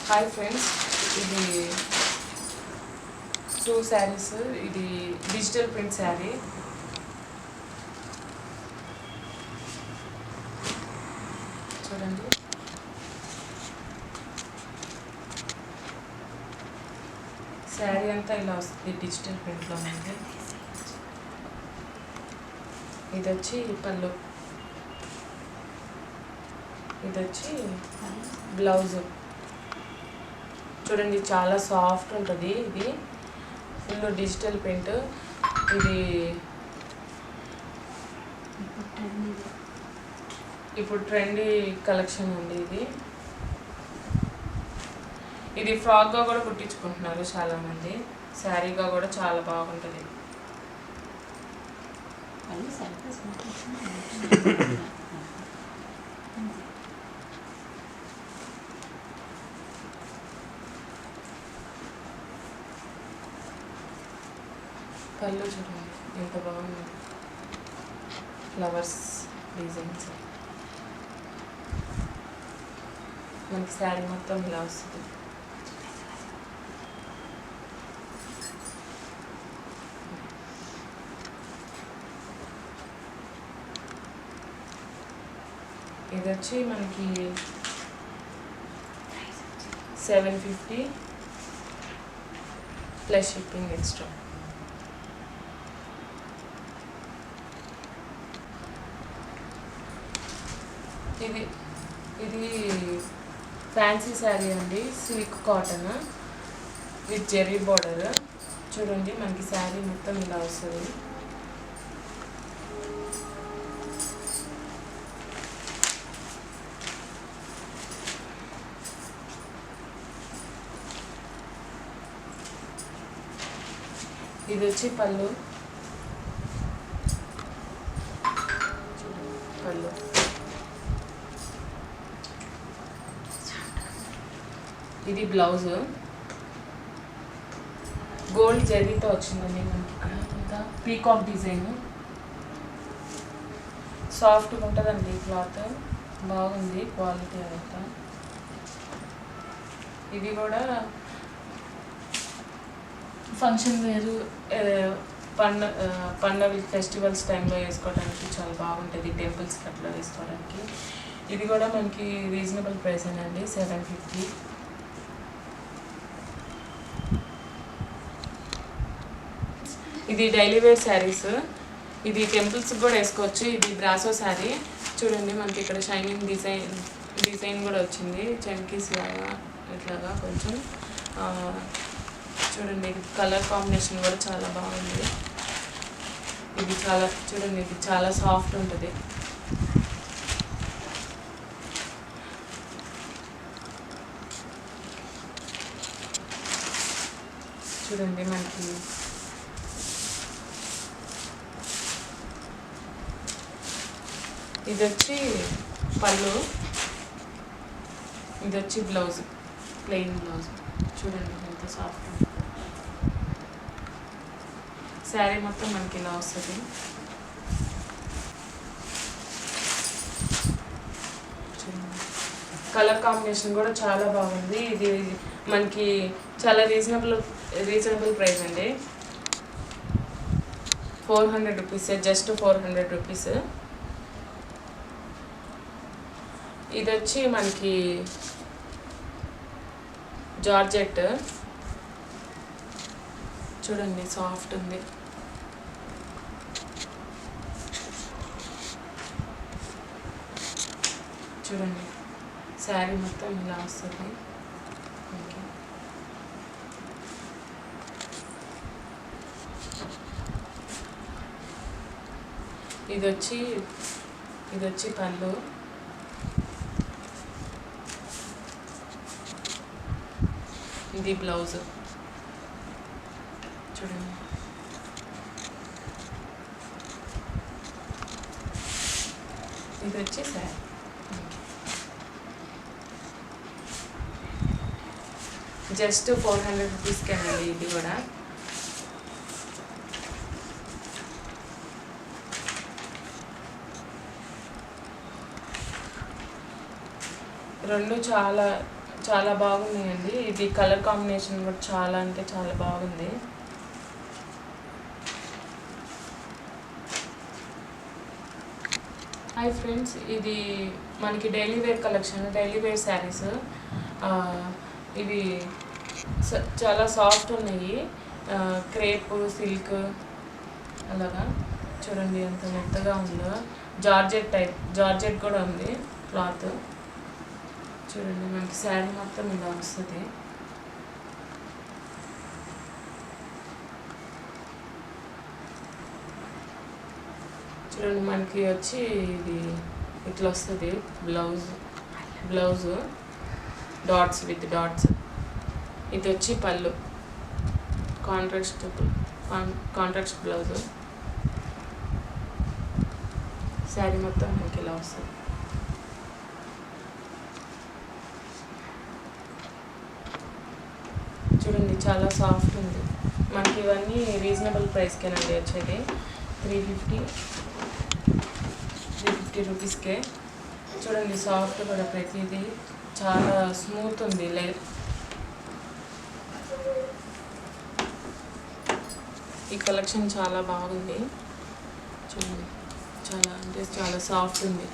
Hi friends, ఇది 2 శారీస్. ఇది digital print sari. చూడండి, శారీ అంతా ఇలా వస్తుంది డిజిటల్ ప్రింట్లో ఉంది. ఇది వచ్చి పళ్ళు, ఇది వచ్చి బ్లౌజ్. చూడండి, చాలా సాఫ్ట్ ఉంటుంది. ఇది ఫుల్ డిజిటల్ ప్రింట్. ఇది ఇప్పుడు ట్రెండీ కలెక్షన్ ఉంది. ఇది ఫ్రాక్గా కూడా కుట్టించుకుంటున్నారు చాలామంది. శారీగా కూడా చాలా బాగుంటుంది. పళ్ళు చూడండి ఎంత బాగుంది, ఫ్లవర్స్ డిజైన్స్. మనకి శారీ మొత్తం ఇలా వస్తుంది. ఇది వచ్చి మనకి 750 ప్లస్ షిప్పింగ్ ఎక్స్ట్రా. ఇది ఫ్యాన్సీ శారీ అండి, silk cotton with Jerry border. చూడండి, మనకి శారీ మొత్తం ఇలా వస్తుంది. ఇది వచ్చి పళ్ళు. ఇది బ్లౌజ్. గోల్డ్ జరీతో వచ్చిందండి మనకి. ఇక్కడ పీకాక్ డిజైన్. సాఫ్ట్గా ఉంటుందండి క్లాత్, బాగుంది క్వాలిటీ అంతా. ఇది కూడా ఫంక్షన్ వేరు, పండగ ఫెస్టివల్స్ టైంలో వేసుకోవడానికి చాలా బాగుంటుంది. టెంపుల్స్కి అట్లా వేసుకోవడానికి. ఇది కూడా మనకి రీజనబుల్ ప్రైస్ అండి, 750. ఇది డైలీ వేర్ శారీస్. ఇది టెంపుల్స్కి కూడా వేసుకోవచ్చు. ఇది బ్రాసో శారీ. చూడండి, మనకి ఇక్కడ షైనింగ్ డిజైన్ కూడా వచ్చింది, చంకీస్ లాగా ఇట్లాగా కొంచెం. చూడండి, కలర్ కాంబినేషన్ కూడా చాలా బాగుంది. చూడండి, ఇది చాలా సాఫ్ట్ ఉంటుంది. చూడండి, మనకి ఇది వచ్చి పళ్ళు, ఇది వచ్చి బ్లౌజ్, ప్లెయిన్ బ్లౌజ్. చూడండి ఎంత సాఫ్ట్ ఉంటుంది. శారీ మొత్తం మనకి ఇలా వస్తుంది. కలర్ కాంబినేషన్ కూడా చాలా బాగుంది. ఇది మనకి చాలా రీజనబుల్ ప్రైస్ అండి, 400 రూపీస్, జస్ట్ 400 రూపీస్. ఇది వచ్చి మనకి జార్జెట్. చూడండి, సాఫ్ట్ ఉంది. చూడండి, శారీ మొత్తం ఇలా వస్తుంది. ఇది వచ్చి పళ్ళు. ఇది బ్లౌజ్. చూడండి, ఇది వచ్చి శారీ. జస్ట్ 400 రూపీస్కేనండి ఇది కూడా. రెండు చాలా చాలా బాగున్నాయండి. ఇది కలర్ కాంబినేషన్ కూడా చాలా అంటే చాలా బాగుంది. హాయ్ ఫ్రెండ్స్, ఇది మనకి daily wear collection, daily wear sarees. ఇవి చాలా సాఫ్ట్ ఉన్నాయి. క్రేప్, సిల్క్ అలాగా చూడండి ఎంత మెత్తగా ఉందో. జార్జెట్ కూడా ఉంది క్లాత్. చూడండి మనకి శారీ మొత్తం ఇలా వస్తుంది. చూడండి మనకి వచ్చి ఇది ఇట్లా వస్తుంది బ్లౌజ్ డాట్స్ విత్ డాట్స్. ఇది వచ్చి పళ్ళు, కాంట్రాక్ట్ బ్లౌజ్. శారీ మొత్తం మనకి ఇలా వస్తుంది. చూడండి చాలా సాఫ్ట్ ఉంది. మనకి ఇవన్నీ రీజనబుల్ ప్రైస్కేనండి వచ్చేది. 350 రూపీస్కే. చూడండి సాఫ్ట్ కూడా ప్రతిదీ చాలా స్మూత్ ఉంది. ఈ కలెక్షన్ చాలా బాగుంది. చూడండి చాలా అంటే చాలా సాఫ్ట్ ఉంది.